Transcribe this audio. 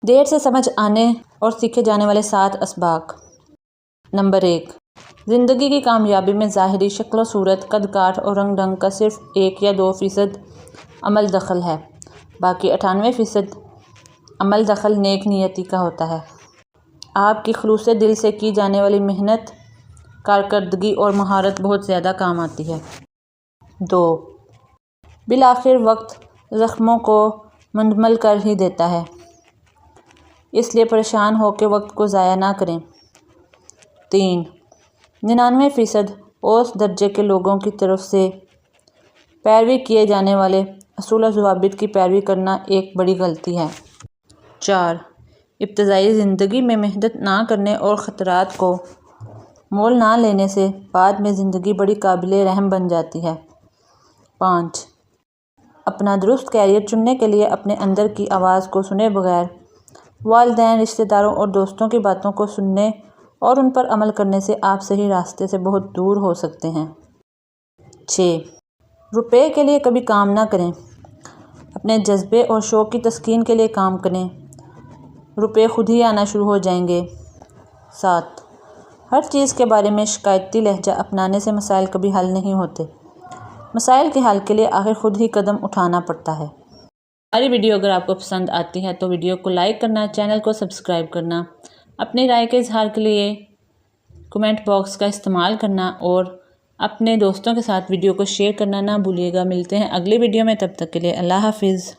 دیر سے سمجھ آنے اور سیکھے جانے والے 7 اسباق۔ نمبر 1، زندگی کی کامیابی میں ظاہری شکل و صورت، قد کاٹ اور رنگ ڈھنگ کا صرف 1 یا 2% عمل دخل ہے، باقی 98% عمل دخل نیک نیتی کا ہوتا ہے۔ آپ کی خلوص دل سے کی جانے والی محنت، کارکردگی اور مہارت بہت زیادہ کام آتی ہے۔ 2، بالآخر وقت زخموں کو منجمد کر ہی دیتا ہے، اس لیے پریشان ہو کے وقت کو ضائع نہ کریں۔ 3، 99% اوسط درجے کے لوگوں کی طرف سے پیروی کیے جانے والے اصول و ضوابط کی پیروی کرنا ایک بڑی غلطی ہے۔ 4، ابتدائی زندگی میں محنت نہ کرنے اور خطرات کو مول نہ لینے سے بعد میں زندگی بڑی قابل رحم بن جاتی ہے۔ 5، اپنا درست کیریئر چننے کے لیے اپنے اندر کی آواز کو سنے بغیر والدین، رشتہ داروں اور دوستوں کی باتوں کو سننے اور ان پر عمل کرنے سے آپ صحیح راستے سے بہت دور ہو سکتے ہیں۔ 6، روپے کے لیے کبھی کام نہ کریں، اپنے جذبے اور شوق کی تسکین کے لیے کام کریں، روپے خود ہی آنا شروع ہو جائیں گے۔ 7، ہر چیز کے بارے میں شکایتی لہجہ اپنانے سے مسائل کبھی حل نہیں ہوتے، مسائل کے حل کے لیے آخر خود ہی قدم اٹھانا پڑتا ہے۔ ہماری ویڈیو اگر آپ کو پسند آتی ہے تو ویڈیو کو لائک کرنا، چینل کو سبسکرائب کرنا، اپنی رائے کے اظہار کے لیے کمنٹ باکس کا استعمال کرنا اور اپنے دوستوں کے ساتھ ویڈیو کو شیئر کرنا نہ بھولیے گا۔ ملتے ہیں اگلی ویڈیو میں، تب تک کے لیے اللہ حافظ۔